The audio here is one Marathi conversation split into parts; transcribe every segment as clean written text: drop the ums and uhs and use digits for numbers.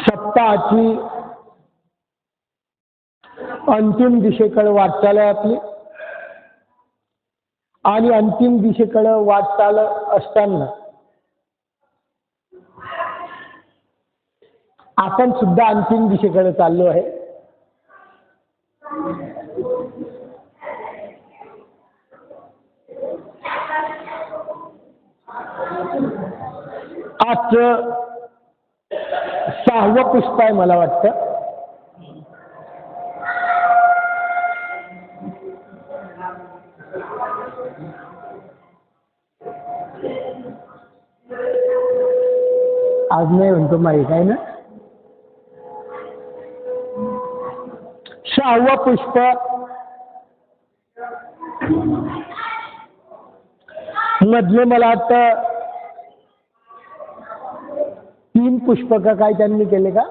सप्ताहाची अंतिम दिशेकडे वाटचाल आहे आपली. आणि अंतिम दिशेकडे वाटचाल असताना आपण सुद्धा अंतिम दिशेकडे चाललो आहे. आजचं 6वं पुष्प आहे मला वाटतं. आज नाही म्हणतो माहीत आहे ना. 6वं पुष्प मधले मला वाटतं 3 पुष्प का काय त्यांनी केले का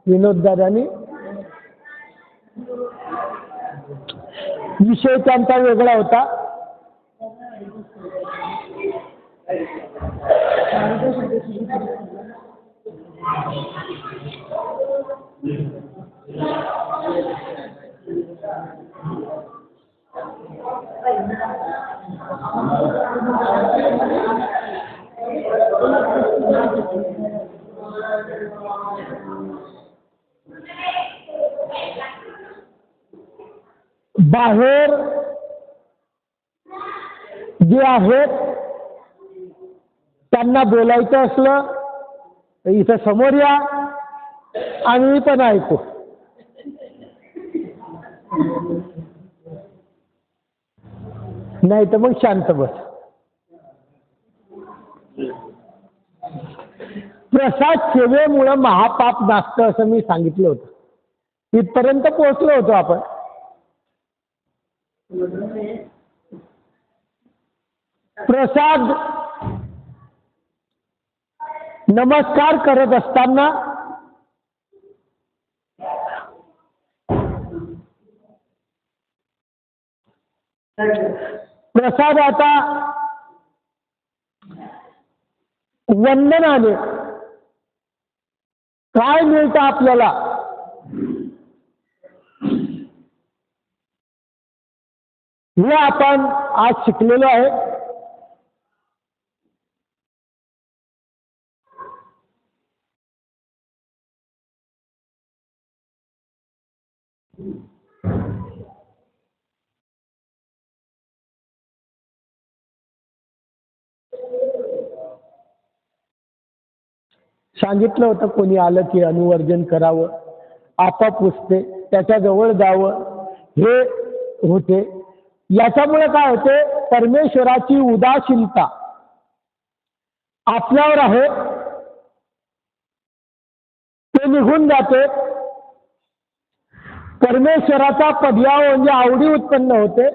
विनोद दादांनी. विषय त्यांचा वेगळा होता. बाहेर जे आहेत त्यांना बोलायचं असलं तर इथं समोर या आणि मी पण ऐकू. नाही तर मग शांत बस. प्रसाद सेवेमुळं महापाप नासतं असं मी सांगितलं होतं. तिथपर्यंत पोहोचलो होतो आपण. प्रसाद नमस्कार करत असताना प्रसाद आता वंदनाने काय मिळतं आपल्याला हे आपण आज शिकलेलो आहे. सांगितलं होतं कोणी आलं की अनुवर्जन करावं, आपा पुसते त्याच्या जवळ जावं हे होते. याच्यामुळे काय होते, परमेश्वराची उदासीनता आपल्यावर आहे ते निघून जाते. परमेश्वराचा पदभाव म्हणजे आवडी उत्पन्न होते.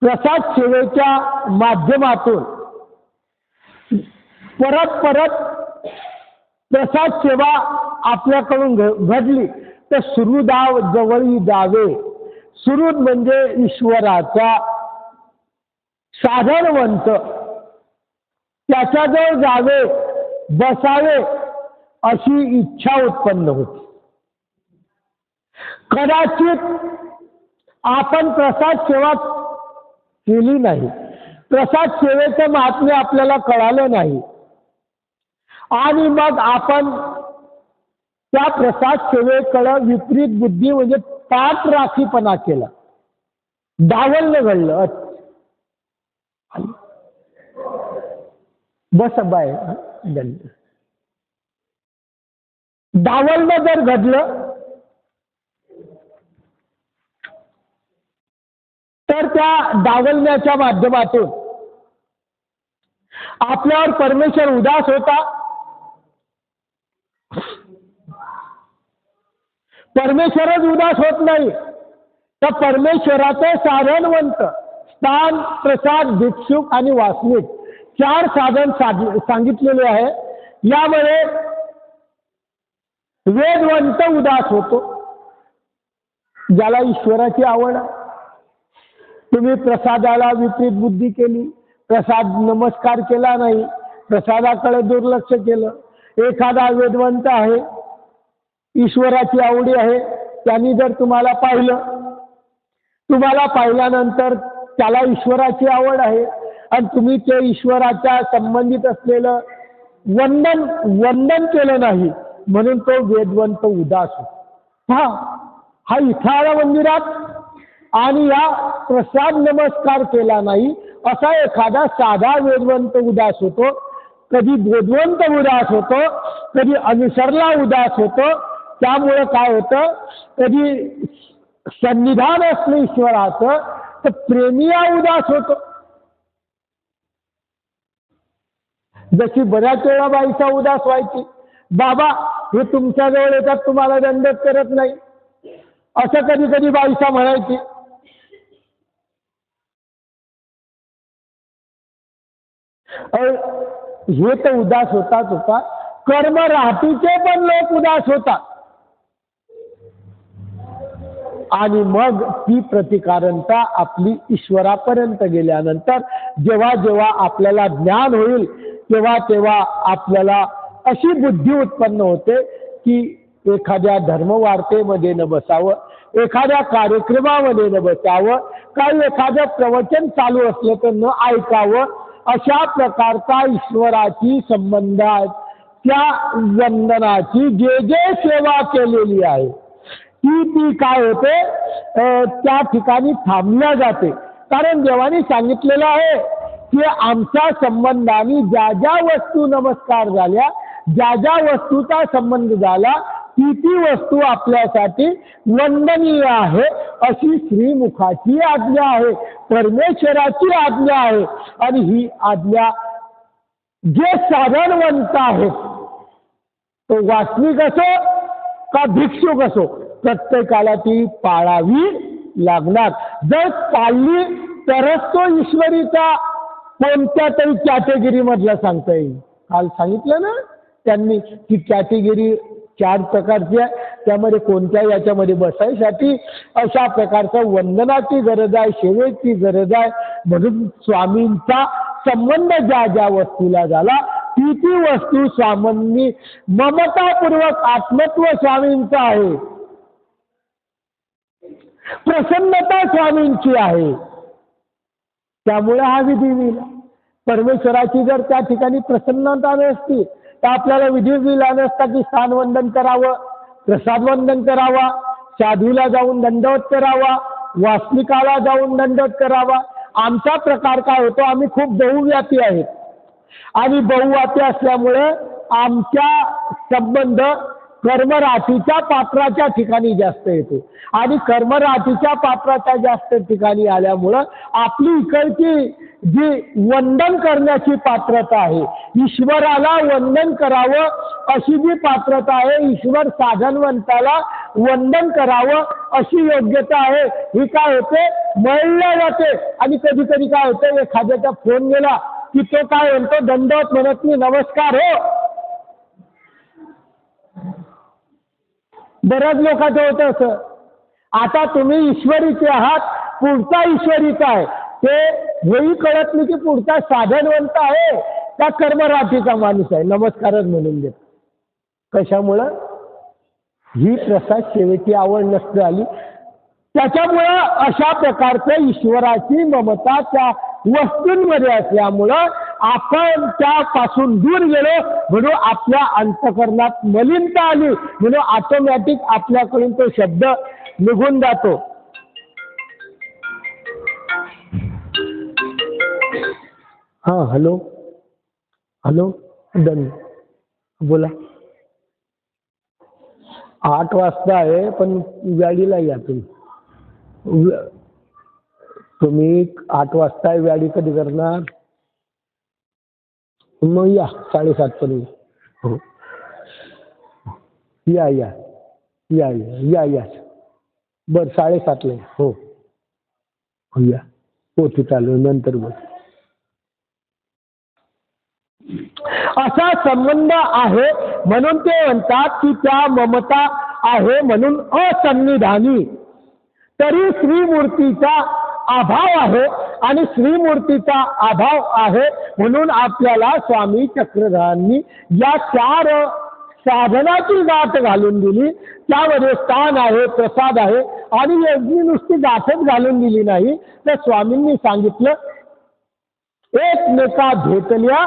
प्रसाद सेवेच्या माध्यमातून परत परत प्रसाद सेवा आपल्याकडून घडली तर सुहृदाव जवळी जावे. सुहृद म्हणजे ईश्वराचा साधनवंत, त्याच्याजवळ जावे बसावे अशी इच्छा उत्पन्न होती. कदाचित आपण प्रसाद सेवा केली नाही, प्रसाद सेवेचं महात्म्य आपल्याला कळालं नाही आणि मग आपण त्या प्रसाद सेवेकडे विपरीत बुद्धी म्हणजे पाठराखीपणा केला, डावलणं घडलं. बस बाय डावलणं जर घडलं तर त्या डावलण्याच्या माध्यमातून आपल्यावर परमेश्वर उदास होता. परमेश्वरच उदास होत नाही तर परमेश्वराचे साधनवंत स्थान, प्रसाद, भिक्षुक आणि वासनिक 4 साधन सांगितलेले आहे. यामुळे वेदवंत उदास होतो. ज्याला ईश्वराची आवड, तुम्ही प्रसादाला विपरीत बुद्धी केली, प्रसाद नमस्कार केला नाही, प्रसादाकडे दुर्लक्ष केलं, एखादा वेदवंत आहे, ईश्वराची आवडी आहे, त्यांनी जर तुम्हाला पाहिल्यानंतर त्याला ईश्वराची आवड आहे आणि तुम्ही ते ईश्वराच्या संबंधित असलेलं वंदन केलं नाही, म्हणून तो वेदवंत उदास होतो. हा इथं आला मंदिरात आणि या प्रसाद नमस्कार केला नाही असा एखादा साधा वेदवंत उदास होतो, कधी वेदवंत उदास होतो, कधी अनुसरला उदास होतो. त्यामुळे काय होतं, कधी सन्निधान असलं ईश्वराचं तर प्रेमिया उदास होतो. जशी बऱ्याच वेळा बाईचा उदास व्हायची, बाबा हे तुमच्या जवळ येतात, तुम्हाला दंडक करत नाही, असं कधी कधी बाईचा म्हणायची. हे तर उदास होताच होता, कर्म राहतीचे पण लोक उदास होतात. आणि मग ती प्रतिकारणता आपली ईश्वरापर्यंत गेल्यानंतर जेव्हा जेव्हा आपल्याला ज्ञान होईल तेव्हा तेव्हा आपल्याला अशी बुद्धी उत्पन्न होते की एखाद्या धर्मवार्तेमध्ये न बसावं, एखाद्या कार्यक्रमामध्ये न बसावं, काही एखादं प्रवचन चालू असलं तर न ऐकावं. अशा प्रकारचा ईश्वराची संबंधाच्या वंदनाची जे सेवा केलेली आहे ती काय होते, त्या ठिकाणी थांबल्या जाते. कारण देवाने सांगितलेलं आहे की आमच्या संबंधाने ज्या ज्या वस्तू नमस्कार झाल्या, ज्या ज्या वस्तूचा संबंध झाला, ती वस्तू आपल्यासाठी वंदनीय आहे अशी श्रीमुखाची आज्ञा आहे, परमेश्वराची आज्ञा आहे. आणि ही आज्ञा जे साधनवंत आहेत, तो वासनिक असो का भिक्षुक असो, प्रत्येकाला ती पाळावी लागणार. जर पाळली तरच तो ईश्वरीचा कोणत्या तरी कॅटेगरी मधला सांगता येईल. काल सांगितलं ना त्यांनी की कॅटेगरी 4 प्रकारची आहे, त्यामध्ये कोणत्या याच्यामध्ये बसायसाठी अशा प्रकारचं वंदनाची गरज आहे, सेवेची गरज आहे. म्हणून स्वामींचा संबंध ज्या ज्या वस्तूला झाला ती वस्तू स्वामींनी ममतापूर्वक आत्मत्व स्वामींचं आहे, प्रसन्नता स्वामींची आहे. त्यामुळे हा विधी दिला. परमेश्वराची जर त्या ठिकाणी प्रसन्नता नसती तर आपल्याला विधी दिला नसता की स्थानवंदन करावं, प्रसाद वंदन करावा, साधूला जाऊन दंडवत करावा, वासनिकाला जाऊन दंडवत करावा. आमचा प्रकार काय होतो, आम्ही खूप बहुव्यापी आहेत आणि बहुव्यापी असल्यामुळे आमचा संबंध कर्मराशीच्या पात्राच्या ठिकाणी जास्त येतो आणि कर्मराशीच्या पात्राच्या जास्त ठिकाणी आल्यामुळं आपली इकडची जी वंदन करण्याची पात्रता आहे, ईश्वराला वंदन करावं अशी जी पात्रता आहे, ईश्वर साधनवंताला वंदन करावं अशी योग्यता आहे, ही काय होते मळल्या जाते. आणि कधी कधी काय होतं, एखाद्याचा फोन गेला की तो काय म्हणतो, दंडवत म्हणत नाही, नमस्कार हो. बऱ्याच लोकांचं होतं असं. आता तुम्ही ईश्वरीचे आहात, पुढचा ईश्वरीचा आहे, ते हेही कळत नाही की पुढचा साधनवंत आहे का कर्मराठीचा माणूस आहे, नमस्कारच म्हणून देत. कशामुळं? ही प्रसाद सेवेची आवड नसते आली, त्याच्यामुळं अशा प्रकारचं ईश्वराची ममता त्या वस्तूंमध्ये असल्यामुळं आपण त्यापासून दूर गेलो, म्हणून आपल्या अंतःकरणात मलिनता आली, म्हणून ऑटोमॅटिक आपल्याकडून तो शब्द निघून जातो. हा हॅलो हॅलो डन बोला. 8 वाजता आहे पण गाडीला या तुम्ही 8 वाजता गाडी कधी करणार? मग या 7:30 पर्यंत. हो या या या या या बरं 7:30ला. हो या पोथी चालू नंतर बघ. असा संबंध आहे म्हणून ते म्हणतात की त्या ममता आहे म्हणून असन्निधानी, तरी श्रीमूर्तीचा अभाव आहे आणि श्रीमूर्तीचा अभाव आहे, म्हणून आपल्याला स्वामी चक्रधरांनी या 4 साधनाची गाठ घालून दिली. त्यामध्ये स्थान आहे, प्रसाद आहे, आणि एवढी नुसती गाठच घालून दिली नाही, तर स्वामींनी सांगितलं एकमेका भेटल्या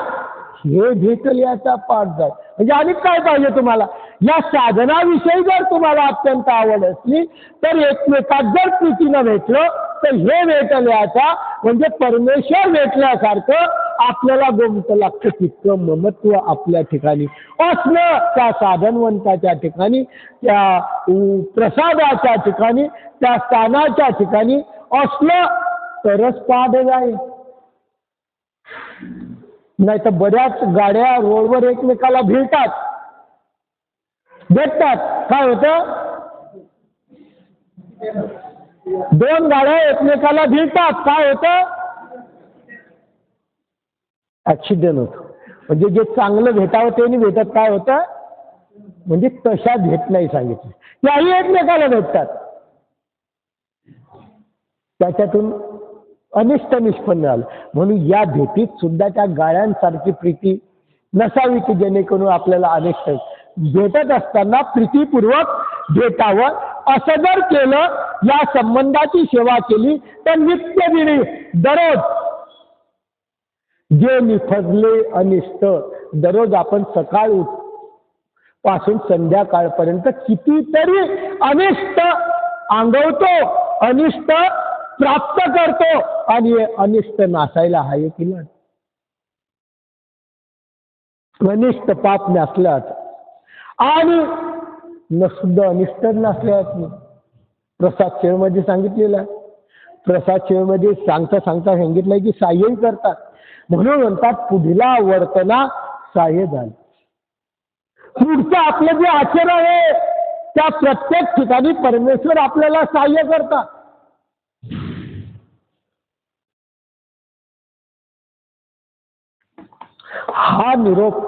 हे भेटल्याचा पाठ जाय. म्हणजे आणि काय पाहिजे तुम्हाला? या साधनाविषयी जर तुम्हाला अत्यंत आवड असली तर एकमेकात जर प्रीतीनं भेटलं तर हे भेटल्याचा म्हणजे परमेश्वर भेटल्यासारखं आपल्याला गोमतं लागतं. तितकं ममत्व आपल्या ठिकाणी असलं, त्या साधनवंताच्या ठिकाणी, त्या प्रसादाच्या ठिकाणी, त्या स्थानाच्या ठिकाणी असलं तरच पाठ जाईल. नाही तर बऱ्याच गाड्या रोडवर एकमेकाला भेटतात, काय होतं? 2 गाड्या एकमेकाला भेटतात, काय होतं? ऍक्सिडेंट होतो. म्हणजे जे चांगलं भेटावं ते नाही भेटत, काय होतं? म्हणजे तशा भेट नाही सांगितलं, त्याही एकमेकाला भेटतात, त्याच्यातून अनिष्ट निष्पन्न झालं. म्हणून या भेटीत सुद्धा त्या गाळ्यांसारखी प्रीती नसावी की जेणेकरून आपल्याला अनिष्ट. भेटत असताना प्रीतीपूर्वक भेटावं. असं जर केलं, या संबंधाची सेवा केली तर नित्यदिनी दररोज जे निफजले अनिष्ट, दररोज आपण सकाळ पासून संध्याकाळपर्यंत कितीतरी अनिष्ट अंगवतो, अनिष्ट प्राप्त करतो, आणि अनिष्ट नासायला हाय की नाही? अनिष्ट पाप नसल्यात आणि नसुद्धा अनिष्ट नसल्यात. प्रसाद सेवेमध्ये सांगितलेलं आहे. प्रसाद सेवेमध्ये सांगता सांगितलंय की साह्यही करतात, म्हणून म्हणतात पुढीला वर्तना साह्य झालं. पुढचं आपलं जे आचरण आहे त्या प्रत्येक ठिकाणी परमेश्वर आपल्याला साह्य करतात. हा निरोप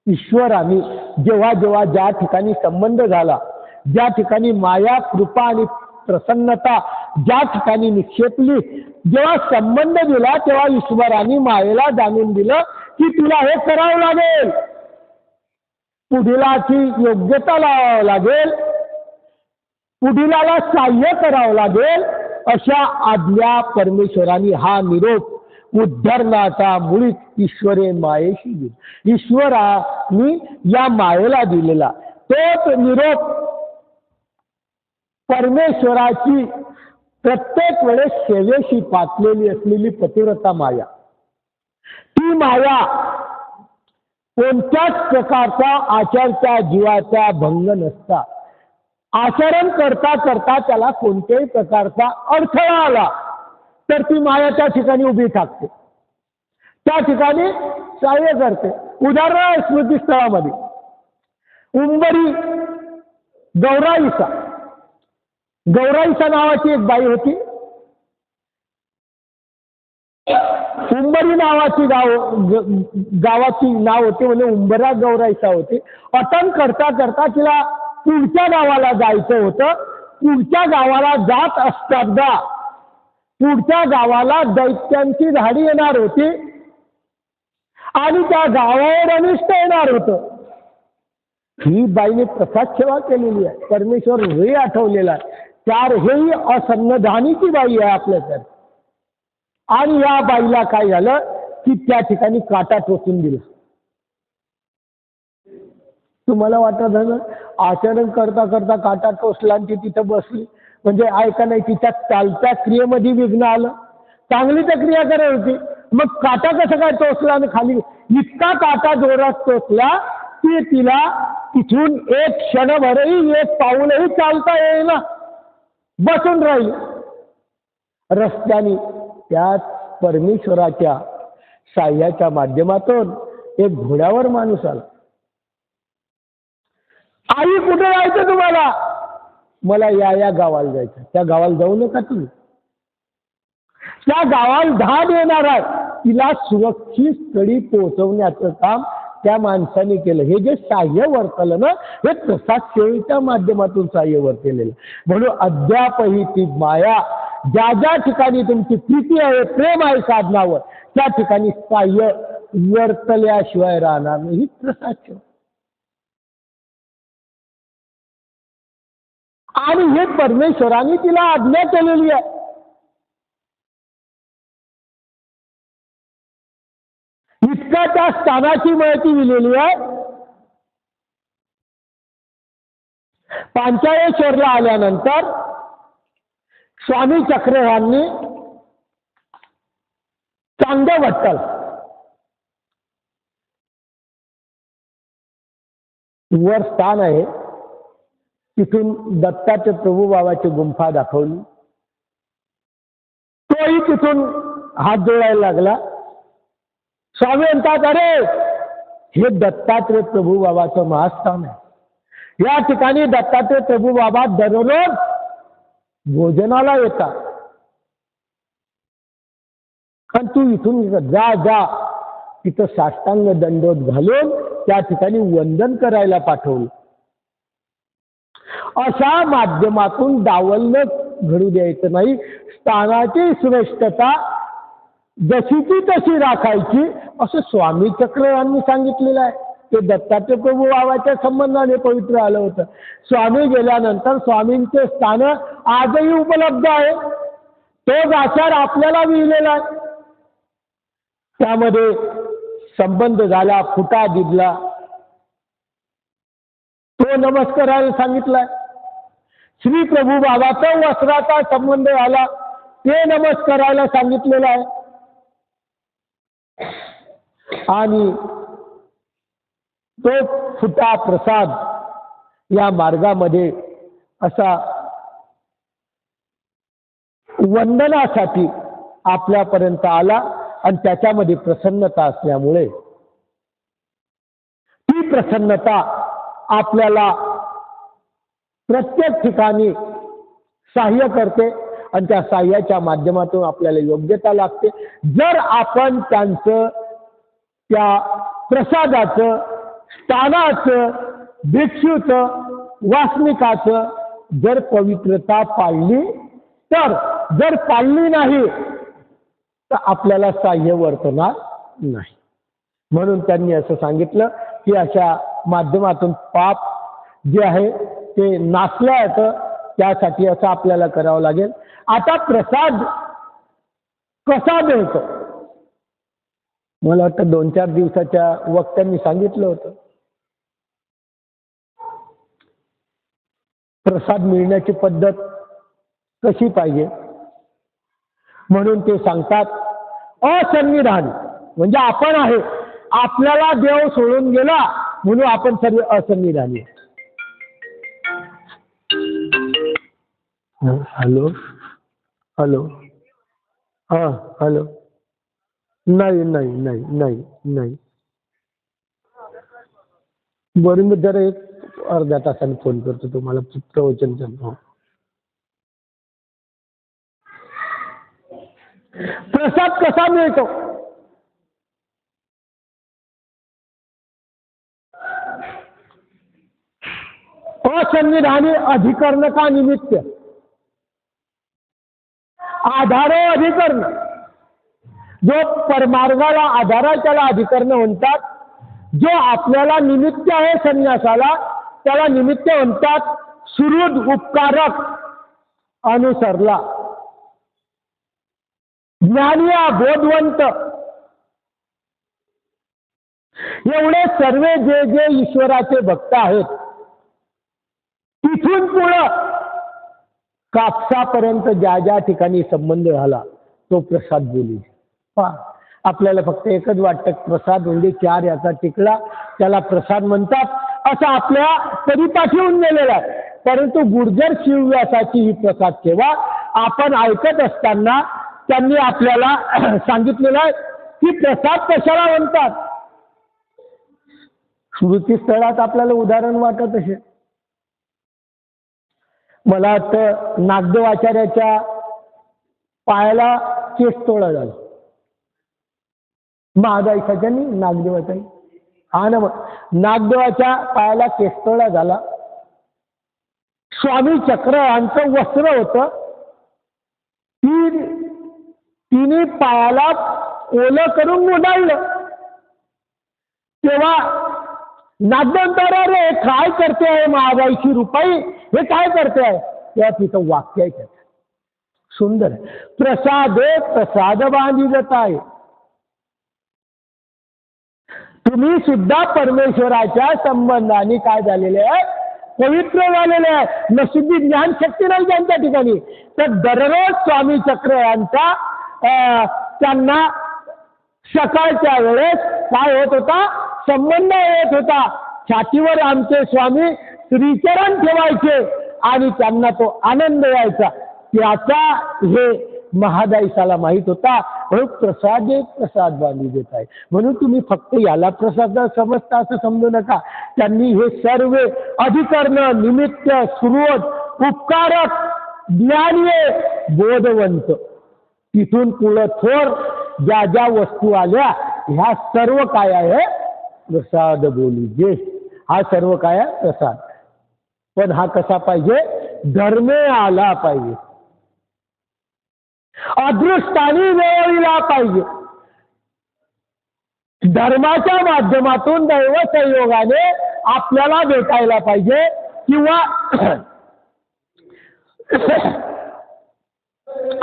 ईश्वराने जेव्हा जेव्हा ज्या ठिकाणी संबंध झाला, ज्या ठिकाणी माया, कृपा आणि प्रसन्नता ज्या ठिकाणी निक्षेपली, जेव्हा संबंध दिला तेव्हा ईश्वराने मायेला जाणून दिलं की तुला हे करावं लागेल, पुढीलाची योग्यता लावावं लागेल, पुढीलाला साह्य करावं लागेल. अशा आज्ञा परमेश्वराने हा निरोप उद्धरणाचा मुळीच ईश्वरे मायेशी दिला. ईश्वराने या मायेला दिलेला तोच निरोप परमेश्वराची प्रत्येक वेळेस सेवेशी पातलेली असलेली पतिव्रता माया, ती माया कोणत्याच प्रकारचा आचारच्या जीवाचा भंग नसता, आचरण करता करता त्याला कोणत्याही प्रकारचा अडथळा आला तर ती माया त्या ठिकाणी उभी ठाकते, त्या ठिकाणी सहाय्य करते. उदाहरण स्मृतीस्थळामध्ये उंबरी गौराईसा नावाची एक बाई होती. उंबरी नावाची गावाची नाव होते, म्हणजे उंबरा गौराईसा होती. अटन करता करता तिला पुढच्या गावाला जायचं होतं. पुढच्या गावाला जात असताना पुढच्या गावाला दैत्यांची झाडी येणार होती आणि त्या गावावर अनिष्ट येणार होतं. ही बाईने प्रसाद सेवा केलेली आहे, परमेश्वर हे आठवलेला आहे. 4 हेही असन्नधानीची बाई आहे आपल्याकडे. आणि या बाईला काय झालं की त्या ठिकाणी काटा टोचून दिला. तुम्हाला वाटत झालं आचरण करता करता काटा टोचला आणि ती तिथं बसली, म्हणजे ऐका नाही, तिच्या चालत्या क्रियेमध्ये विघ्न आलं. चांगली तर क्रिया करत होती, मग काटा कसं काय टोचला आणि खाली इतका काटा जोरात टोचला की तिला तिथून एक क्षणभरही एक पाऊलही चालता येईना, बसून राहील. रस्त्याने त्याच परमेश्वराच्या साह्याच्या माध्यमातून एक घोड्यावर माणूस आला. आई कुठे जायचं तुम्हाला? मला या गावाला जायचं. त्या गावाला जाऊ नका तुम्ही, त्या गावाला धाड येणार आहे. तिला सुरक्षित स्थळी पोहोचवण्याचं काम त्या माणसाने केलं. हे जे साह्य वर्तलं ना, हे प्रसाद सेवेच्या माध्यमातून साह्य वर्तलेलं. म्हणून अद्यापही ती माया ज्या ज्या ठिकाणी तुमची प्रीती आहे, प्रेम आहे साधनावर, त्या ठिकाणी साह्य वर्तल्याशिवाय राहणार नाही. ही प्रसाद सेवा. आणि हे परमेश्वराने तिला आज्ञा केलेली आहे. इतका त्या स्थानाची माहिती दिलेली आहे. पांचाळेश्वरला आल्यानंतर स्वामी चक्रधांनी चांगदेवट्टल वर स्थान आहे, तिथून दत्ताचे प्रभू बाबाची गुंफा दाखवली. तोही तिथून हात जोडायला लागला. स्वामी म्हणतात, अरे हे दत्तात्रेय प्रभू बाबाचं महास्थान आहे. या ठिकाणी दत्तात्रेय प्रभू बाबा दररोज भोजनाला येतात. आणि तू इथून जा जा तिथं साष्टांग दंडोत घालून त्या ठिकाणी वंदन करायला पाठवलं. अशा माध्यमातून डावलणं घडू द्यायचं नाही. स्थानाची श्रेष्ठता जशीची तशी राखायची असं स्वामी चक्रधांनी सांगितलेलं आहे. ते दत्तात्रेय प्रभू बाबाच्या संबंधाने पवित्र आलं होतं. स्वामी गेल्यानंतर स्वामींचे स्थान आजही उपलब्ध आहे. तोच आचार आपल्याला मिळलेला आहे. त्यामध्ये संबंध झाला, फुटा दिला, तो नमस्काराला सांगितलाय. श्री प्रभू बाबाचा वस्त्राचा संबंध झाला, ते नमस्काराला सांगितलेलं आहे. आणि तो फुटा प्रसाद या मार्गामध्ये असा वंदनासाठी आपल्यापर्यंत आला. आणि त्याच्यामध्ये प्रसन्नता असल्यामुळे ती प्रसन्नता आपल्याला प्रत्येक ठिकाणी सहाय्य करते आणि त्या सहाय्याच्या माध्यमातून आपल्याला योग्यता लागते. जर आपण त्यांचं त्या प्रसादाचं, स्थानाचं, भिक्षूचं, वासनिकाचं जर पवित्रता पाळली तर, जर पाळली नाही तर आपल्याला सहाय्य वर्तणार नाही. म्हणून त्यांनी असं सांगितलं की अशा माध्यमातून पाप जे आहे ते नासलं येतं. त्यासाठी असं आपल्याला करावं लागेल. आता प्रसाद कसा मिळतो? मला वाटतं 2-4 दिवसाच्या वक्त्यांनी सांगितलं होतं. प्रसाद मिळण्याची पद्धत कशी पाहिजे म्हणून ते सांगतात, असंविधानी म्हणजे आपण आहे, आपल्याला देव सोडून गेला म्हणून आपण सर्व असंविधानी. हॅलो हॅलो हा हॅलो. नाही नाही नाही नाही नाही बरं, मी जरा एक अर्ध्या तासाने फोन करतो तुम्हाला. प्रवचन करतो. प्रसाद कसा मिळतो? असंविधानी अधिकरण का निमित्त, आधारो अधिकरण. जो परमार्गाला आधार आहे त्याला अधिकरण म्हणतात. जो आपल्याला निमित्त आहे संन्यासाला त्याला निमित्त म्हणतात. सुहृद उपकारक अनुसरला, ज्ञानिया बोधवंत, एवढे सर्व जे जे ईश्वराचे भक्त आहेत तिथून पुढं कापसापर्यंत ज्या ज्या ठिकाणी संबंध झाला तो प्रसाद बोली. आपल्याला फक्त एकच वाटतं प्रसाद म्हणजे 4 याचा टिकला त्याला प्रसाद म्हणतात असं आपल्या परिपाठी होऊन गेलेला आहे. परंतु गुर्जर शिवव्यासाची ही प्रसाद सेवा आपण ऐकत असताना त्यांनी आपल्याला सांगितलेलं आहे की प्रसाद कशाला म्हणतात. स्मृतीस्थळात आपल्याला उदाहरण वाटत असेल. मला वाटतं नागदेवाचार्याच्या पायाला केस तोडा झाला. महादाईसाच्या नागदेवाच्या, हा ना, नागदेवाच्या पायाला केस तोडा झाला. स्वामी चक्र यांचं वस्त्र होतं तिने पायाला ओलं करून उडालं. तेव्हा नागदंतर रे काय करते आहे महाबाईची रुपाई, हे काय करते आहे? तेव्हा तिथं वाक्य आहे सुंदर, प्रसादे प्रसाद बांधी जात आहे. तुम्ही सुद्धा परमेश्वराच्या संबंधाने काय झालेले आहे? पवित्र झालेले आहे. नशिबी ज्ञान शक्ती नाही त्यांच्या ठिकाणी, तर दररोज स्वामी चक्र यांचा त्यांना सकाळच्या वेळेस काय होत होता? संबंध येत होता. छातीवर आमचे स्वामी श्रीचरण ठेवायचे आणि त्यांना तो आनंद यायचा. त्याचा हे महादाईसाला माहित होता. म्हणून प्रसादे प्रसाद बांधी देत आहे. म्हणून तुम्ही फक्त याला प्रसाद समजता असं समजू नका. त्यांनी हे सर्व अधिकरण, निमित्त, स्रोत, उपकारक, ज्ञानीय, बोधवंत, तिथून पुढं थोर ज्या ज्या वस्तू आल्या ह्या सर्व काय आहे? प्रसाद बोली जे. हा सर्व काय आहे? प्रसाद. पण हा कसा पाहिजे? धर्मे आला पाहिजे, अदृष्टाने वेळविला पाहिजे. धर्माच्या माध्यमातून दैव संयोगाने आपल्याला भेटायला पाहिजे, किंवा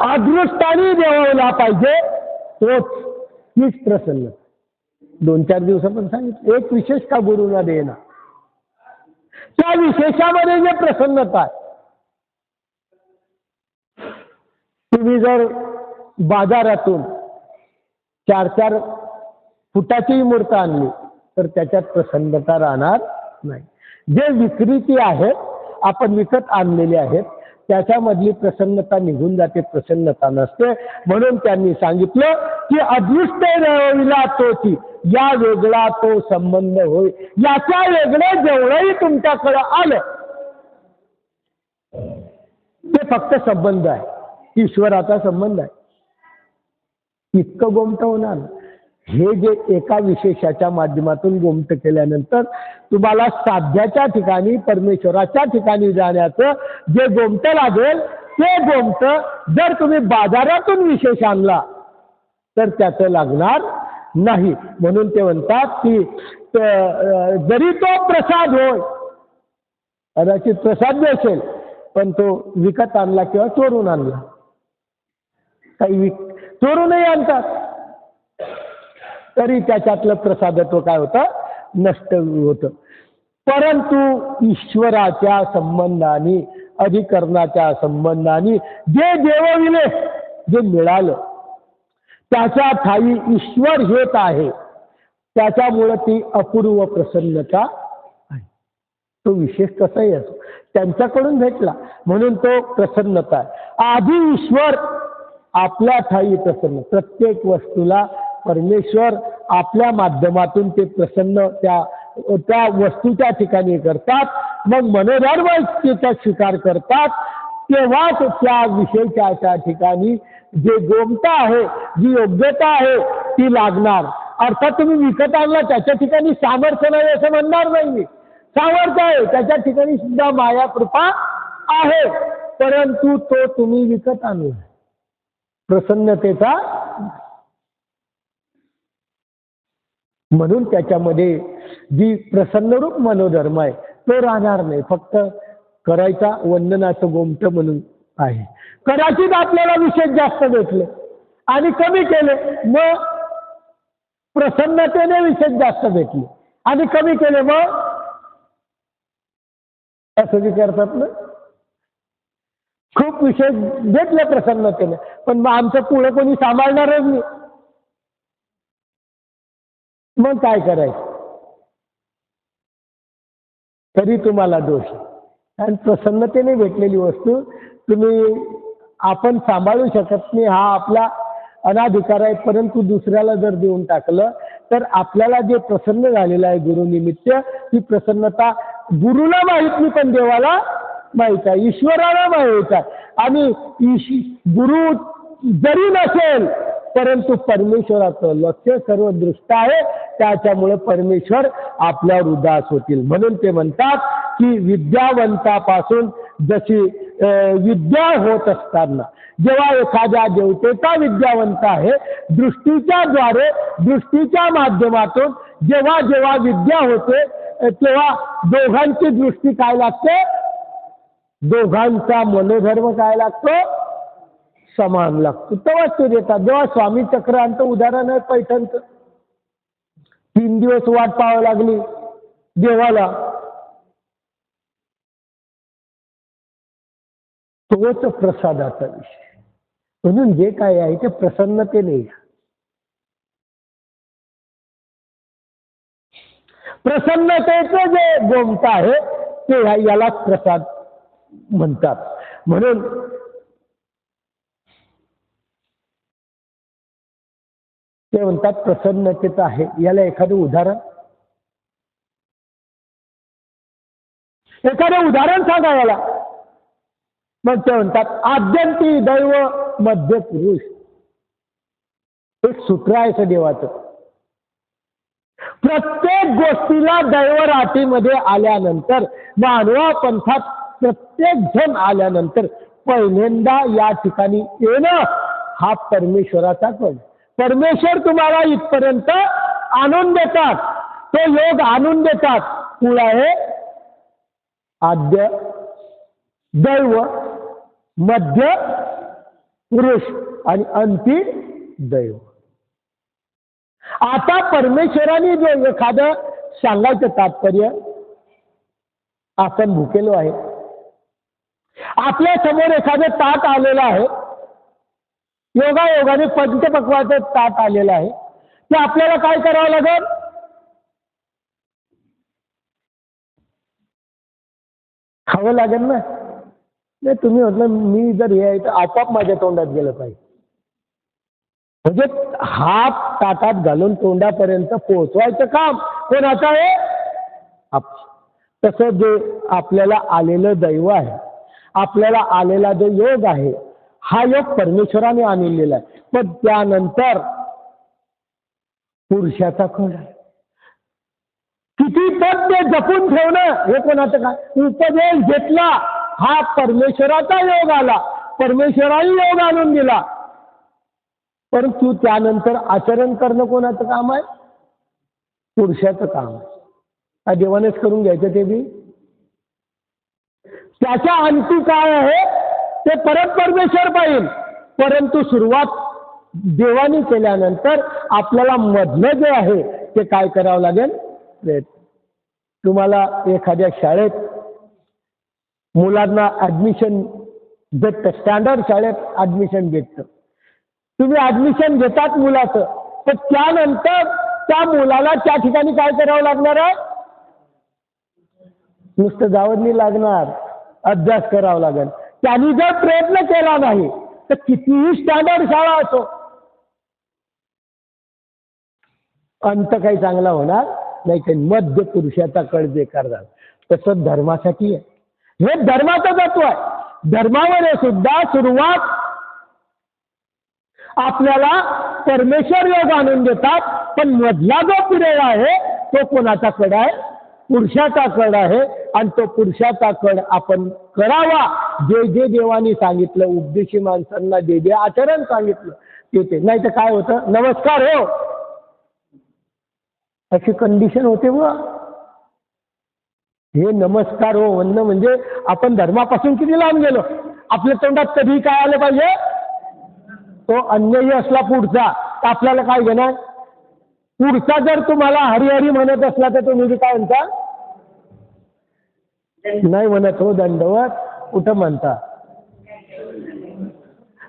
अदृष्टाने देवला पाहिजे. तोच हीच प्रसन्न. 2-4 दिवसापासून सांगितलं, एक विशेष का गुरुना देना, त्या विशेषामध्ये जे प्रसन्नता आहे. तुम्ही जर बाजारातून 4-4 फुटाची मूर्त आणली तर त्याच्यात प्रसन्नता राहणार नाही. जे विक्रीती आहेत, आपण विकत आणलेले आहेत, त्याच्यामधली प्रसन्नता निघून जाते, प्रसन्नता नसते. म्हणून त्यांनी सांगितलं की अदृष्ट रविला तोची, या वेगळा तो संबंध होय. याच्या वेगळं जेवढंही तुमच्याकडे आलं ते फक्त संबंध आहे, ईश्वराचा संबंध आहे. इतकं गोमट होणार. हे जे एका विशेषाच्या माध्यमातून गोमट केल्यानंतर तुम्हाला साध्याच्या ठिकाणी, परमेश्वराच्या ठिकाणी जाण्याचं जे गोमट लागेल, ते गोमट जर तुम्ही बाजारातून विशेष आणला तर त्याचं लागणार नाही. म्हणून ते म्हणतात की जरी तो प्रसाद होय, कदाचित प्रसाद असेल, पण तो विकत आणला किंवा चोरून आणला. काही चोरूनही आणतात, तरी त्याच्यातलं प्रसादत्व काय होतं? नष्ट होतं. परंतु ईश्वराच्या संबंधाने, अधिकरणाच्या संबंधाने जे देवविले, जे मिळालं, त्याच्या ठाई ईश्वर हेत आहे. त्याच्यामुळे ती अपूर्व प्रसन्नता आहे. तो विशेष कसाही असो, त्यांच्याकडून भेटला म्हणून तो प्रसन्नता आहे. आधी ईश्वर आपल्या ठाई प्रसन्न. प्रत्येक वस्तूला परमेश्वर आपल्या माध्यमातून ते प्रसन्न त्या वस्तूच्या ठिकाणी करतात. मग मनोधर्म त्याचा स्वीकार करतात, तेव्हाच त्या विषयाच्या ठिकाणी जे गोमता आहे, जी योग्यता आहे ती लागणार. अर्थात तुम्ही विकत आणला त्याच्या ठिकाणी सामर्थ्य नाही असं म्हणणार नाही मी. सामर्थ्य आहे, त्याच्या ठिकाणी सुद्धा माया कृपा आहे, परंतु तो तुम्ही विकत आणला प्रसन्नतेचा. म्हणून त्याच्यामध्ये जी प्रसन्नरूप मनोधर्म आहे तो राहणार नाही. फक्त करायचा वंदनाचं गोमट म्हणून आहे. कदाचित आपल्याला विशेष जास्त भेटले आणि कमी केले, मग प्रसन्नतेने विशेष जास्त भेटले आणि कमी केले, मग असं बी करतात ना. खूप विशेष भेटले प्रसन्नतेने, पण मग आमचं पुढे कोणी सांभाळणारच नाही, मग काय करायचं? तरी तुम्हाला दोष. आणि प्रसन्नतेने भेटलेली वस्तू आपण सांभाळू शकत नाही, हा आपला अनाधिकार आहे. परंतु दुसऱ्याला जर देऊन टाकलं तर आपल्याला जे प्रसन्न झालेलं आहे गुरुनिमित्त, ती प्रसन्नता गुरुला माहित नाही, पण देवाला माहित आहे, ईश्वराला माहित आहे. आणि गुरु जरी नसेल परंतु परमेश्वराचं लक्ष सर्व दृष्ट आहे, त्याच्यामुळे परमेश्वर आपल्यावर उदास होतील. म्हणून ते म्हणतात की विद्यावंतापासून जशी विद्या होत असताना जेव्हा एखाद्या देवतेचा विद्यावंत आहे, दृष्टीच्या द्वारे दृष्टीच्या माध्यमातून जेव्हा जेव्हा विद्या होते तेव्हा दोघांची दृष्टी काय लागते, दोघांचा मनोधर्म काय लागतो, समान लागतो, तेव्हाच ते देतात. जेव्हा स्वामी चक्रांत उदाहरण आहे पैठणचं, 3 दिवस वाट पाहावी लागली देवाला, तोच प्रसादाचा विषय. म्हणून जे काय आहे ते प्रसन्नतेने, प्रसन्नतेचं जे गोमत आहे ते यालाच प्रसाद म्हणतात. म्हणून ते म्हणतात प्रसन्नतेचं आहे. याला एखादं उदाहरण, एखादं उदाहरण सांगा याला. मग ते म्हणतात आद्यंती दैव मध्य पुरुष. एक सूत्र आहे देवाचं. प्रत्येक गोष्टीला दैवराटीमध्ये आल्यानंतर, मानवा पंथात प्रत्येक जण आल्यानंतर पहिल्यांदा या ठिकाणी येणं हा परमेश्वराचा कळ. परमेश्वर तुम्हाला इथपर्यंत आणून देतात, तो योग आणून देतात. कुळ आहे आद्य दैव, मध्य पुरुष आणि अंतिम दैव. आता परमेश्वराने जो एखादं सांगायचं तात्पर्य, आपण भुकेलो आहे, आपल्या समोर एखादं ताट आलेलं आहे, योगायोगाने पंचपक्वाचं ताट आलेलं आहे, ते आपल्याला काय करावं लागेल, खावं लागेल ना. नाही तुम्ही म्हटलं मी जर हे आहे तर आपोआप माझ्या तोंडात गेलं पाहिजे. म्हणजे हात ताटात घालून तोंडापर्यंत पोहोचवायचं काम कोणाचं आहे, तसं जे आपल्याला आलेलं दैव आहे, आपल्याला आलेला जो योग आहे, हा योग परमेश्वराने आणलेला आहे. पण त्यानंतर पुरुषाचा कळ आहे. किती पण ते जपून ठेवणं हे कोणाचं काय. उपदेश घेतला हा परमेश्वराचा योग आला, परमेश्वराने योग आणून दिला, परंतु त्यानंतर आचरण करणं कोणाचं काम आहे, पुरुषाचं काम आहे. देवानेच करून घ्यायचं ते बी. त्याच्या अंती काय आहे ते परत परमेश्वर पाहिजे. परंतु सुरुवात देवाने केल्यानंतर आपल्याला मधलं जे आहे ते काय करावं लागेल. तुम्हाला एखाद्या शाळेत मुलांना ऍडमिशन भेटतं, स्टँडर्ड शाळेत ऍडमिशन भेटतं. तुम्ही ऍडमिशन घेतात मुलाचं, तर त्यानंतर त्या मुलाला त्या ठिकाणी काय करावं लागणार आहे, नुसतं जावं नाही लागणार, अभ्यास करावा लागेल. त्यांनी जर प्रयत्न केला नाही तर कितीही स्टँडर्ड शाळा असो, अंत काही चांगला होणार नाही. काही मध्य पुरुषाचा कळ बेकार झाला. तसं धर्मासाठी आहे, हे धर्माचं तत्व आहे. धर्मामध्ये सुद्धा सुरुवात आपल्याला परमेश्वर योग आणून देतात, पण मधला जो पिरियड आहे तो कोणाचा कड आहे, पुरुषाचा कड आहे. आणि तो पुरुषाचा कड आपण करावा. जे जे देवानी सांगितलं, उपदेशी माणसांना जे जे आचरण सांगितलं ते नाही तर काय होतं, नमस्कार हो अशी कंडिशन होते. व हे नमस्कार हो म्हणणं म्हणजे आपण धर्मापासून किती लांब गेलो. आपल्या तोंडात कधी काय आलं पाहिजे, तो अन्यही असला पुढचा तर आपल्याला काय घेणार. पुढचा जर तुम्हाला हरिहरी म्हणत असला तर तुम्ही काय म्हणता, नाही म्हणत हो दंडवत, कुठं म्हणता.